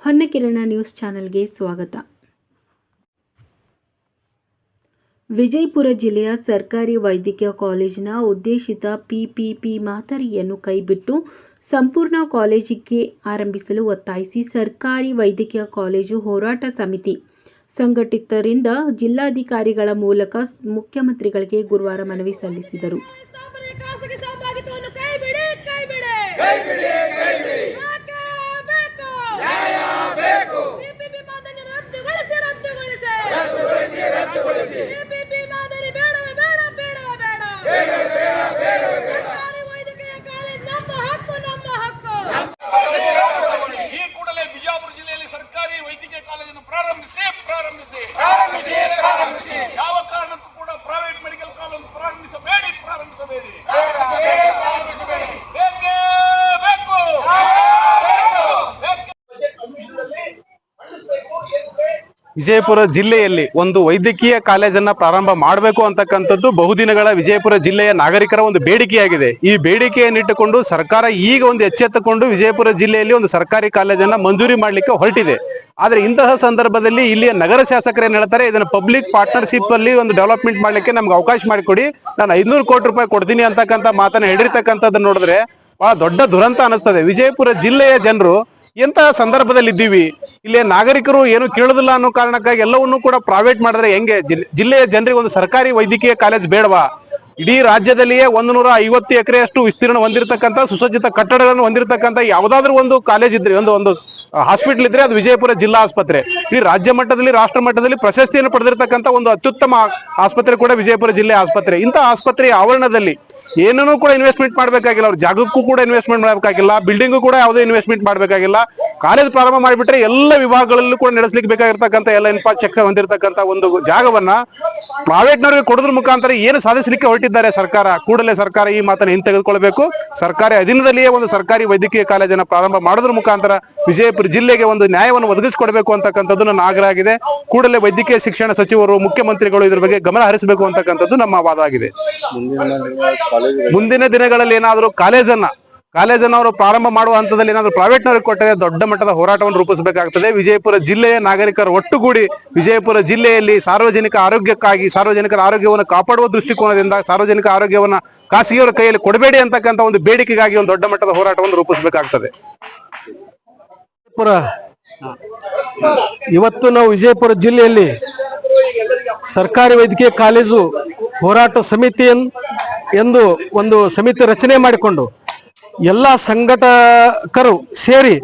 ಹೊನ್ನಕಿರಣ news ಚಾನೆಲ್ಗೆ ಸ್ವಾಗತ. ವಿಜಯಪುರ ಜಿಲ್ಲೆಯ ಸರ್ಕಾರಿ ವೈದ್ಯಕೀಯ ಕಾಲೇಜಿನ ಉದ್ದೇಶಿತ ಪಿಪಿಪಿ ಮಾದರಿಯನ್ನು ಕೈಬಿಟ್ಟು ಸಂಪೂರ್ಣ ಕಾಲೇಜಿಗೆ ಆರಂಭಿಸಲು ಒತ್ತಾಯಿಸಿ ಸರ್ಕಾರಿ ವೈದ್ಯಕೀಯ ಕಾಲೇಜು ಹೋರಾಟ ಸಮಿತಿ ಸಂಘಟಿತರಿಂದ ಜಿಲ್ಲಾಧಿಕಾರಿಗಳ ಮೂಲಕ ಮುಖ್ಯಮಂತ್ರಿಗಳಿಗೆ ಗುರುವಾರ ಮನವಿ ಸಲ್ಲಿಸಿದರು. ವಿಜಯಪುರ ಜಿಲ್ಲೆಯಲ್ಲಿ ಒಂದು ವೈದ್ಯಕೀಯ ಕಾಲೇಜನ್ನ ಪ್ರಾರಂಭ ಮಾಡಬೇಕು ಅಂತಕ್ಕಂಥದ್ದು ಬಹುದಿನಗಳ ವಿಜಯಪುರ ಜಿಲ್ಲೆಯ ನಾಗರಿಕರ ಒಂದು ಬೇಡಿಕೆಯಾಗಿದೆ. ಈ ಬೇಡಿಕೆಯನ್ನಿಟ್ಟುಕೊಂಡು ಸರ್ಕಾರ ಈಗ ಒಂದು ಎಚ್ಚೆತ್ತುಕೊಂಡು ವಿಜಯಪುರ ಜಿಲ್ಲೆಯಲ್ಲಿ ಒಂದು ಸರ್ಕಾರಿ ಕಾಲೇಜನ್ನ ಮಂಜೂರಿ ಮಾಡಲಿಕ್ಕೆ ಹೊರಟಿದೆ. ಆದ್ರೆ ಇಂತಹ ಸಂದರ್ಭದಲ್ಲಿ ಇಲ್ಲಿಯ ನಗರ ಶಾಸಕರು ಏನ್ ಹೇಳ್ತಾರೆ, ಇದನ್ನ ಪಬ್ಲಿಕ್ ಪಾರ್ಟ್ನರ್ಶಿಪ್ ಅಲ್ಲಿ ಒಂದು ಡೆವಲಪ್ಮೆಂಟ್ ಮಾಡ್ಲಿಕ್ಕೆ ನಮ್ಗೆ ಅವಕಾಶ ಮಾಡಿಕೊಡಿ, ನಾನು 500 ಕೋಟಿ ರೂಪಾಯಿ ಕೊಡ್ತೀನಿ ಅಂತಕ್ಕಂಥ ಮಾತನ್ನ ಹೇಳಿರ್ತಕ್ಕಂಥದ್ದನ್ನ ನೋಡಿದ್ರೆ ಬಹಳ ದೊಡ್ಡ ದುರಂತ ಅನಿಸ್ತದೆ. ವಿಜಯಪುರ ಜಿಲ್ಲೆಯ ಜನರು ಎಂತಹ ಸಂದರ್ಭದಲ್ಲಿ ಇದ್ದೀವಿ, ಇಲ್ಲಿಯ ನಾಗರಿಕರು ಏನು ಕೇಳುದಿಲ್ಲ ಅನ್ನೋ ಕಾರಣಕ್ಕಾಗಿ ಎಲ್ಲವನ್ನೂ ಕೂಡ ಪ್ರೈವೇಟ್ ಮಾಡಿದ್ರೆ ಹೆಂಗೆ? ಜಿಲ್ಲೆಯ ಜನರಿಗೆ ಒಂದು ಸರ್ಕಾರಿ ವೈದ್ಯಕೀಯ ಕಾಲೇಜ್ ಬೇಡವಾ? ಇಡೀ ರಾಜ್ಯದಲ್ಲಿಯೇ 150 ಎಕರೆಯಷ್ಟು ವಿಸ್ತೀರ್ಣ ಹೊಂದಿರತಕ್ಕಂಥ ಸುಸಜ್ಜಿತ ಕಟ್ಟಡಗಳನ್ನು ಹೊಂದಿರತಕ್ಕಂಥ ಯಾವುದಾದ್ರೂ ಒಂದು ಕಾಲೇಜ್ ಇದ್ರೆ, ಒಂದು ಹಾಸ್ಪಿಟಲ್ ಇದ್ರೆ ಅದು ವಿಜಯಪುರ ಜಿಲ್ಲಾ ಆಸ್ಪತ್ರೆ. ಈ ರಾಜ್ಯ ಮಟ್ಟದಲ್ಲಿ ರಾಷ್ಟ್ರ ಮಟ್ಟದಲ್ಲಿ ಪ್ರಶಸ್ತಿಯನ್ನು ಪಡೆದಿರತಕ್ಕಂಥ ಒಂದು ಅತ್ಯುತ್ತಮ ಆಸ್ಪತ್ರೆ ಕೂಡ ವಿಜಯಪುರ ಜಿಲ್ಲೆ ಆಸ್ಪತ್ರೆ. ಇಂಥ ಆಸ್ಪತ್ರೆಯ ಆವರಣದಲ್ಲಿ ಏನನ್ನೂ ಕೂಡ ಇನ್ವೆಸ್ಟ್ಮೆಂಟ್ ಮಾಡಬೇಕಾಗಿಲ್ಲ, ಅವ್ರ ಜಾಗಕ್ಕೂ ಕೂಡ ಇನ್ವೆಸ್ಟ್ಮೆಂಟ್ ಮಾಡಬೇಕಾಗಿಲ್ಲ, ಬಿಲ್ಡಿಂಗು ಕೂಡ ಯಾವುದೇ ಇನ್ವೆಸ್ಟ್ಮೆಂಟ್ ಮಾಡಬೇಕಾಗಿಲ್ಲ. ಕಾಲೇಜ್ ಪ್ರಾರಂಭ ಮಾಡಿಬಿಟ್ರೆ ಎಲ್ಲ ವಿಭಾಗಗಳಲ್ಲೂ ಕೂಡ ನಡೆಸಲಿಕ್ಕೆ ಬೇಕಾಗಿರ್ತಕ್ಕಂಥ ಎಲ್ಲ ಇನ್ಫ್ರಾಸ್ಟ್ರಕ್ಚರ್ ಹೊಂದಿರತಕ್ಕಂಥ ಒಂದು ಜಾಗವನ್ನ ಪ್ರೈವೇಟ್ನವರಿಗೆ ಕೊಡೋದ್ರ ಮುಖಾಂತರ ಏನು ಸಾಧಿಸಲಿಕ್ಕೆ ಹೊರಟಿದ್ದಾರೆ ಸರ್ಕಾರ? ಕೂಡಲೇ ಸರ್ಕಾರ ಈ ಮಾತನ್ನು ಹಿಂತೆಗೆದುಕೊಳ್ಬೇಕು. ಸರ್ಕಾರಿ ಅಧೀನದಲ್ಲಿಯೇ ಒಂದು ಸರ್ಕಾರಿ ವೈದ್ಯಕೀಯ ಕಾಲೇಜನ್ನು ಪ್ರಾರಂಭ ಮಾಡೋದ್ರ ಮುಖಾಂತರ ವಿಜಯಪುರ ಜಿಲ್ಲೆಗೆ ಒಂದು ನ್ಯಾಯವನ್ನು ಒದಗಿಸಿಕೊಡಬೇಕು ಅಂತಕ್ಕಂಥದ್ದು ನನ್ನ ಆಗ್ರಹ ಆಗಿದೆ. ಕೂಡಲೇ ವೈದ್ಯಕೀಯ ಶಿಕ್ಷಣ ಸಚಿವರು, ಮುಖ್ಯಮಂತ್ರಿಗಳು ಇದ್ರ ಬಗ್ಗೆ ಗಮನ ಹರಿಸಬೇಕು ಅಂತಕ್ಕಂಥದ್ದು ನಮ್ಮ ವಾದ ಆಗಿದೆ. ಮುಂದಿನ ದಿನಗಳಲ್ಲಿ ಏನಾದರೂ ಕಾಲೇಜನ್ನ ಅವರು ಪ್ರಾರಂಭ ಮಾಡುವ ಹಂತದಲ್ಲಿ ಏನಾದರೂ ಪ್ರೈವೇಟ್ನವರಿಗೆ ಕೊಟ್ಟರೆ ದೊಡ್ಡ ಮಟ್ಟದ ಹೋರಾಟವನ್ನು ರೂಪಿಸಬೇಕಾಗ್ತದೆ. ವಿಜಯಪುರ ಜಿಲ್ಲೆಯ ನಾಗರಿಕರು ಒಟ್ಟುಗೂಡಿ ವಿಜಯಪುರ ಜಿಲ್ಲೆಯಲ್ಲಿ ಸಾರ್ವಜನಿಕ ಆರೋಗ್ಯಕ್ಕಾಗಿ, ಸಾರ್ವಜನಿಕರ ಆರೋಗ್ಯವನ್ನು ಕಾಪಾಡುವ ದೃಷ್ಟಿಕೋನದಿಂದ ಸಾರ್ವಜನಿಕ ಆರೋಗ್ಯವನ್ನು ಖಾಸಗಿಯವರ ಕೈಯಲ್ಲಿ ಕೊಡಬೇಡಿ ಅಂತಕ್ಕಂಥ ಒಂದು ಬೇಡಿಕೆಗಾಗಿ ಒಂದು ದೊಡ್ಡ ಮಟ್ಟದ ಹೋರಾಟವನ್ನು ರೂಪಿಸಬೇಕಾಗ್ತದೆ. ಇವತ್ತು ನಾವು ವಿಜಯಪುರ ಜಿಲ್ಲೆಯಲ್ಲಿ ಸರ್ಕಾರಿ ವೈದ್ಯಕೀಯ ಕಾಲೇಜು ಹೋರಾಟ ಸಮಿತಿ ಎಂದು ಒಂದು ಸಮಿತಿ ರಚನೆ ಮಾಡಿಕೊಂಡು ಎಲ್ಲ ಸಂಘಟಕರು ಸೇರಿ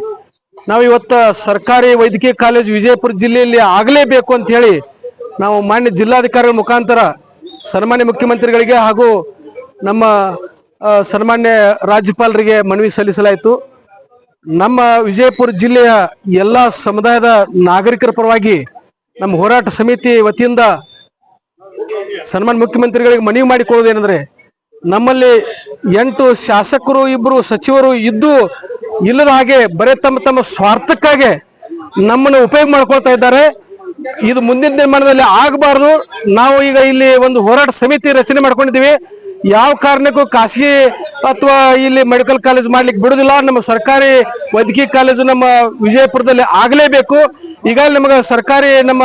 ನಾವು ಇವತ್ತು ಸರ್ಕಾರಿ ವೈದ್ಯಕೀಯ ಕಾಲೇಜು ವಿಜಯಪುರ ಜಿಲ್ಲೆಯಲ್ಲಿ ಆಗಲೇಬೇಕು ಅಂತ ಹೇಳಿ ನಾವು ಮಾನ್ಯ ಜಿಲ್ಲಾಧಿಕಾರಿಗಳ ಮುಖಾಂತರ ಸನ್ಮಾನ್ಯ ಮುಖ್ಯಮಂತ್ರಿಗಳಿಗೆ ಹಾಗೂ ನಮ್ಮ ಸನ್ಮಾನ್ಯ ರಾಜ್ಯಪಾಲರಿಗೆ ಮನವಿ ಸಲ್ಲಿಸಲಾಯಿತು. ನಮ್ಮ ವಿಜಯಪುರ ಜಿಲ್ಲೆಯ ಎಲ್ಲ ಸಮುದಾಯದ ನಾಗರಿಕರ ಪರವಾಗಿ ನಮ್ಮ ಹೋರಾಟ ಸಮಿತಿ ವತಿಯಿಂದ ಸನ್ಮಾನ್ಯ ಮುಖ್ಯಮಂತ್ರಿಗಳಿಗೆ ಮನವಿ ಮಾಡಿಕೊಳ್ಳುವುದೇನೆಂದ್ರೆ, ನಮ್ಮಲ್ಲಿ 8 ಶಾಸಕರು 2 ಸಚಿವರು ಇದ್ದು ಇಲ್ಲದ ಹಾಗೆ ಬರೇ ತಮ್ಮ ಸ್ವಾರ್ಥಕ್ಕಾಗಿ ನಮ್ಮನ್ನು ಉಪಯೋಗ ಮಾಡ್ಕೊಳ್ತಾ ಇದ್ದಾರೆ. ಇದು ಮುಂದಿನ ದಿನಮಾನದಲ್ಲಿ ಆಗಬಾರ್ದು. ನಾವು ಈಗ ಇಲ್ಲಿ ಒಂದು ಹೋರಾಟ ಸಮಿತಿ ರಚನೆ ಮಾಡ್ಕೊಂಡಿದ್ದೀವಿ. ಯಾವ ಕಾರಣಕ್ಕೂ ಖಾಸಗಿ ಅಥವಾ ಇಲ್ಲಿ ಮೆಡಿಕಲ್ ಕಾಲೇಜ್ ಮಾಡ್ಲಿಕ್ಕೆ ಬಿಡುದಿಲ್ಲ. ನಮ್ಮ ಸರ್ಕಾರಿ ವೈದ್ಯಕೀಯ ಕಾಲೇಜು ನಮ್ಮ ವಿಜಯಪುರದಲ್ಲಿ ಆಗಲೇಬೇಕು. ಈಗಾಗಲೇ ನಮಗೆ ಸರ್ಕಾರಿ ನಮ್ಮ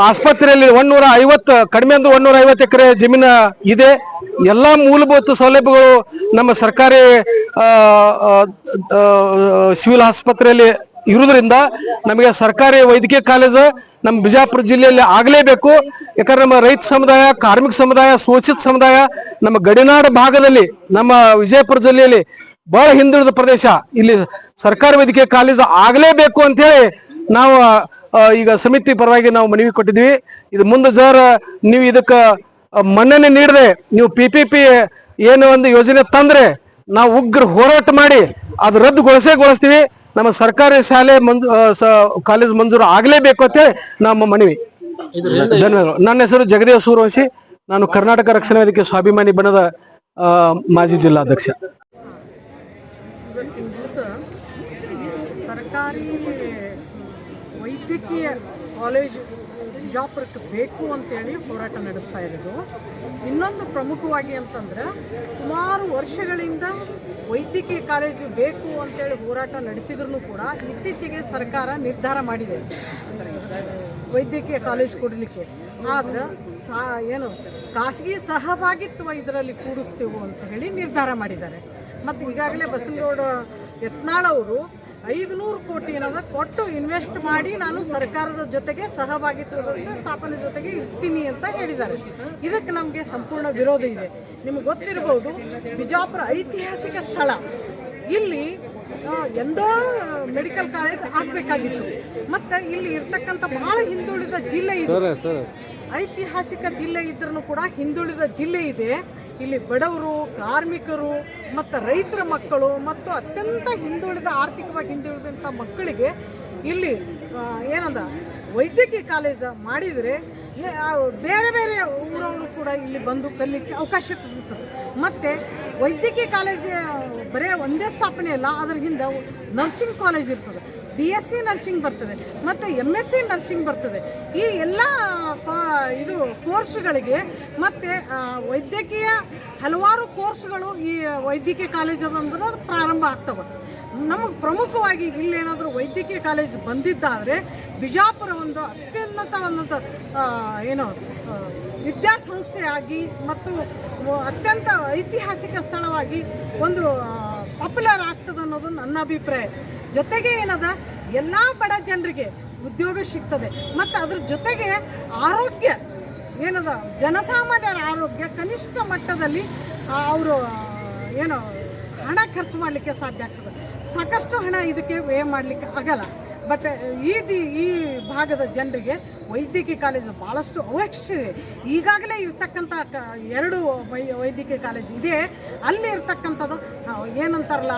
ಆಸ್ಪತ್ರೆಯಲ್ಲಿ 150 ಕಡಿಮೆ ಅಂದ್ರೆ 150 ಎಕರೆ ಜಮೀನು ಇದೆ. ಎಲ್ಲಾ ಮೂಲಭೂತ ಸೌಲಭ್ಯಗಳು ನಮ್ಮ ಸರ್ಕಾರಿ ಸಿವಿಲ್ ಆಸ್ಪತ್ರೆಯಲ್ಲಿ ಇರುವುದರಿಂದ ನಮಗೆ ಸರ್ಕಾರಿ ವೈದ್ಯಕೀಯ ಕಾಲೇಜು ನಮ್ಮ ಬಿಜಾಪುರ ಜಿಲ್ಲೆಯಲ್ಲಿ ಆಗಲೇಬೇಕು. ಯಾಕಂದ್ರೆ ನಮ್ಮ ರೈತ ಸಮುದಾಯ, ಕಾರ್ಮಿಕ ಸಮುದಾಯ, ಶೋಷಿತ ಸಮುದಾಯ ನಮ್ಮ ಗಡಿನಾಡ ಭಾಗದಲ್ಲಿ, ನಮ್ಮ ವಿಜಯಪುರ ಜಿಲ್ಲೆಯಲ್ಲಿ ಬಹಳ ಹಿಂದುಳಿದ ಪ್ರದೇಶ, ಇಲ್ಲಿ ಸರ್ಕಾರಿ ವೈದ್ಯಕೀಯ ಕಾಲೇಜು ಆಗಲೇಬೇಕು ಅಂತ ಹೇಳಿ ನಾವು ಈಗ ಸಮಿತಿ ಪರವಾಗಿ ನಾವು ಮನವಿ ಕೊಟ್ಟಿದ್ವಿ. ಇದು ಮುಂದೆ ನೀವು ಇದಕ್ಕೆ ಮನ್ನಣೆ ನೀಡದೆ ನೀವು PPP ಏನು ಒಂದು ಯೋಜನೆ ತಂದ್ರೆ ನಾವು ಉಗ್ರ ಹೋರಾಟ ಮಾಡಿ ಅದು ರದ್ದುಗೊಳಿಸ್ತೀವಿ. ನಮ್ಮ ಸರ್ಕಾರಿ ಶಾಲೆ ಕಾಲೇಜ್ ಮಂಜೂರು ಆಗಲೇಬೇಕು ಅಂತ ಹೇಳಿ ನಮ್ಮ ಮನವಿ. ಧನ್ಯವಾದಗಳು. ನನ್ನ ಹೆಸರು ಜಗದೇವ್ ಸೂರ್ಯವಂಶಿ. ನಾನು ಕರ್ನಾಟಕ ರಕ್ಷಣಾ ವೇದಿಕೆ ಸ್ವಾಭಿಮಾನಿ ಬಣದ ಮಾಜಿ ಜಿಲ್ಲಾಧ್ಯಕ್ಷ. ಇವತ್ತಿನ ದಿವಸ ಸರ್ಕಾರಿ ವೈದ್ಯಕೀಯ ಕಾಲೇಜು ಬಿಜಾಪುರಕ್ಕೆ ಬೇಕು ಅಂತೇಳಿ ಹೋರಾಟ ನಡೆಸ್ತಾ ಇರೋದು. ಇನ್ನೊಂದು ಪ್ರಮುಖವಾಗಿ ಅಂತಂದ್ರೆ ಸುಮಾರು ವರ್ಷಗಳಿಂದ ವೈದ್ಯಕೀಯ ಕಾಲೇಜು ಬೇಕು ಅಂತೇಳಿ ಹೋರಾಟ ನಡೆಸಿದ್ರೂ ಕೂಡ ಇತ್ತೀಚೆಗೆ ಸರ್ಕಾರ ನಿರ್ಧಾರ ಮಾಡಿದೆ ವೈದ್ಯಕೀಯ ಕಾಲೇಜು ಕೊಡಲಿಕ್ಕೆ. ಆದ್ರೆ ಏನು ಖಾಸಗಿ ಸಹಭಾಗಿತ್ವ ಇದರಲ್ಲಿ ಕೂಡಿಸ್ತೇವೆ ಅಂತ ಹೇಳಿ ನಿರ್ಧಾರ ಮಾಡಿದ್ದಾರೆ. ಮತ್ತು ಈಗಾಗಲೇ ಬಸನಗೌಡ ಯತ್ನಾಳ್ ಅವರು 500 ಕೋಟಿ ಏನದ ಕೊಟ್ಟು ಇನ್ವೆಸ್ಟ್ ಮಾಡಿ ನಾನು ಸರ್ಕಾರದ ಜೊತೆಗೆ ಸಹಭಾಗಿತ್ವದ ಸ್ಥಾಪನೆ ಜೊತೆಗೆ ಇರ್ತೀನಿ ಅಂತ ಹೇಳಿದ್ದಾರೆ. ಇದಕ್ಕೆ ನಮಗೆ ಸಂಪೂರ್ಣ ವಿರೋಧ ಇದೆ. ನಿಮಗೆ ಗೊತ್ತಿರಬಹುದು, ಬಿಜಾಪುರ ಐತಿಹಾಸಿಕ ಸ್ಥಳ. ಇಲ್ಲಿ ಎಂದೋ ಮೆಡಿಕಲ್ ಕಾಲೇಜ್ ಆಗಬೇಕಾಗಿತ್ತು. ಮತ್ತು ಇಲ್ಲಿ ಇರ್ತಕ್ಕಂಥ ಭಾಳ ಹಿಂದುಳಿದ ಜಿಲ್ಲೆ ಇದೆ. ಐತಿಹಾಸಿಕ ಜಿಲ್ಲೆ ಇದ್ರೂ ಕೂಡ ಹಿಂದುಳಿದ ಜಿಲ್ಲೆ ಇದೆ. ಇಲ್ಲಿ ಬಡವರು, ಕಾರ್ಮಿಕರು ಮತ್ತು ರೈತರ ಮಕ್ಕಳು ಮತ್ತು ಅತ್ಯಂತ ಹಿಂದುಳಿದ ಆರ್ಥಿಕವಾಗಿ ಹಿಂದುಳಿದಂಥ ಮಕ್ಕಳಿಗೆ ಇಲ್ಲಿ ಏನಂದ ವೈದ್ಯಕೀಯ ಕಾಲೇಜ್ ಮಾಡಿದರೆ ಬೇರೆ ಬೇರೆ ಊರವರು ಕೂಡ ಇಲ್ಲಿ ಬಂದು ಕಲಿಲಿಕ್ಕೆ ಅವಕಾಶ ಸಿಗುತ್ತದೆ. ಮತ್ತು ವೈದ್ಯಕೀಯ ಕಾಲೇಜ್ ಬರೀ ಒಂದೇ ಸ್ಥಾಪನೆ ಅಲ್ಲ, ಅದರ ಹಿಂದೆ ನರ್ಸಿಂಗ್ ಕಾಲೇಜ್ ಇರ್ತದೆ, BSc ನರ್ಸಿಂಗ್ ಬರ್ತದೆ ಮತ್ತು MSc ನರ್ಸಿಂಗ್ ಬರ್ತದೆ. ಈ ಎಲ್ಲ ಇದು ಕೋರ್ಸ್ಗಳಿಗೆ ಮತ್ತು ವೈದ್ಯಕೀಯ ಹಲವಾರು ಕೋರ್ಸ್ಗಳು ಈ ವೈದ್ಯಕೀಯ ಕಾಲೇಜಂದ್ರೆ ಪ್ರಾರಂಭ ಆಗ್ತವೆ. ನಮಗೆ ಪ್ರಮುಖವಾಗಿ ಇಲ್ಲೇನಾದರೂ ವೈದ್ಯಕೀಯ ಕಾಲೇಜ್ ಬಂದಿದ್ದಾದರೆ ಬಿಜಾಪುರ ಒಂದು ಅತ್ಯುನ್ನತ ಏನು ವಿದ್ಯಾಸಂಸ್ಥೆಯಾಗಿ ಮತ್ತು ಅತ್ಯಂತ ಐತಿಹಾಸಿಕ ಸ್ಥಳವಾಗಿ ಒಂದು ಪಾಪ್ಯುಲರ್ ಆಗ್ತದೆ ಅನ್ನೋದು ನನ್ನ ಅಭಿಪ್ರಾಯ. ಜೊತೆಗೆ ಏನದ ಎಲ್ಲ ಬಡ ಜನರಿಗೆ ಉದ್ಯೋಗ ಸಿಗ್ತದೆ ಮತ್ತು ಅದ್ರ ಜೊತೆಗೆ ಆರೋಗ್ಯ ಏನದ ಜನಸಾಮಾನ್ಯರ ಆರೋಗ್ಯ ಕನಿಷ್ಠ ಮಟ್ಟದಲ್ಲಿ ಅವರು ಏನು ಹಣ ಖರ್ಚು ಮಾಡಲಿಕ್ಕೆ ಸಾಧ್ಯ ಆಗ್ತದೆ. ಸಾಕಷ್ಟು ಹಣ ಇದಕ್ಕೆ ವ್ಯಯ ಮಾಡಲಿಕ್ಕೆ ಆಗಲ್ಲ. ಬಟ್ ಈ ಭಾಗದ ಜನರಿಗೆ ವೈದ್ಯಕೀಯ ಕಾಲೇಜು ಭಾಳಷ್ಟು ಅವಶ್ಯಕತೆ. ಈಗಾಗಲೇ ಇರ್ತಕ್ಕಂಥ 2 ವೈದ್ಯಕೀಯ ಕಾಲೇಜ್ ಇದೆ. ಅಲ್ಲಿ ಇರ್ತಕ್ಕಂಥದ್ದು ಏನಂತಾರಲ್ಲ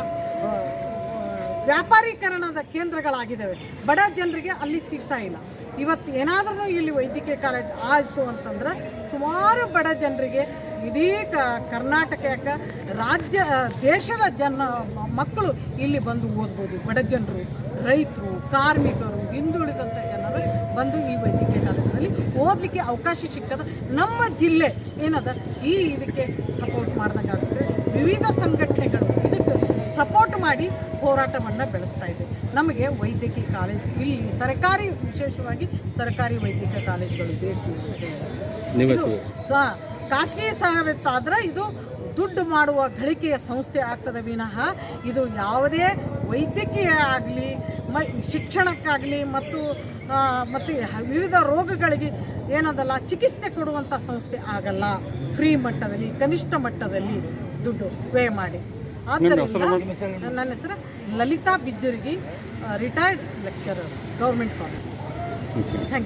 ವ್ಯಾಪಾರೀಕರಣದ ಕೇಂದ್ರಗಳಾಗಿದ್ದಾವೆ. ಬಡ ಜನರಿಗೆ ಅಲ್ಲಿ ಸಿಗ್ತಾ ಇಲ್ಲ. ಇವತ್ತು ಏನಾದರೂ ಇಲ್ಲಿ ವೈದ್ಯಕೀಯ ಕಾಲೇಜ್ ಆಯಿತು ಅಂತಂದ್ರೆ ಸುಮಾರು ಬಡ ಜನರಿಗೆ ಇಡೀ ಕರ್ನಾಟಕ ಯಾಕೆ ದೇಶದ ಮಕ್ಕಳು ಇಲ್ಲಿ ಬಂದು ಓದ್ಬೋದು. ಬಡ ಜನರು, ರೈತರು, ಕಾರ್ಮಿಕರು, ಹಿಂದುಳಿದಂಥ ಜನರು ಬಂದು ಈ ವೈದ್ಯಕೀಯ ಕಾಲೇಜಿನಲ್ಲಿ ಓದಲಿಕ್ಕೆ ಅವಕಾಶ ಸಿಗ್ತದೆ. ನಮ್ಮ ಜಿಲ್ಲೆ ಏನದ ಇದಕ್ಕೆ ಸಪೋರ್ಟ್ ಮಾಡ್ದಂಗಾಗುತ್ತೆ. ವಿವಿಧ ಸಂಘಟನೆಗಳು ಇದಕ್ಕೆ ಸಪೋರ್ಟ್ ಮಾಡಿ ಹೋರಾಟವನ್ನು ಬೆಳೆಸ್ತಾ ಇದೆ. ನಮಗೆ ವೈದ್ಯಕೀಯ ಕಾಲೇಜ್ ಇಲ್ಲಿ ಸರ್ಕಾರಿ, ವಿಶೇಷವಾಗಿ ಸರ್ಕಾರಿ ವೈದ್ಯಕೀಯ ಕಾಲೇಜುಗಳು ಬೇಕು. ಖಾಸಗಿ ಸಹಭಾಗಿತ್ವ ಆದರೆ ಇದು ದುಡ್ಡು ಮಾಡುವ ಗಳಿಕೆಯ ಸಂಸ್ಥೆ ಆಗ್ತದೆ ವಿನಃ ಇದು ಯಾವುದೇ ವೈದ್ಯಕೀಯ ಆಗಲಿ ಶಿಕ್ಷಣಕ್ಕಾಗಲಿ ಮತ್ತು ವಿವಿಧ ರೋಗಗಳಿಗೆ ಏನದಲ್ಲ ಚಿಕಿತ್ಸೆ ಕೊಡುವಂಥ ಸಂಸ್ಥೆ ಆಗಲ್ಲ. ಫ್ರೀ ಮಟ್ಟದಲ್ಲಿ, ಕನಿಷ್ಠ ಮಟ್ಟದಲ್ಲಿ ದುಡ್ಡು ವ್ಯಯ ಮಾಡಿ. ಆದ್ದರಿಂದ ನನ್ನ ಹೆಸರು Lalitha Bijjargi, retired lecturer, government college. Thank you.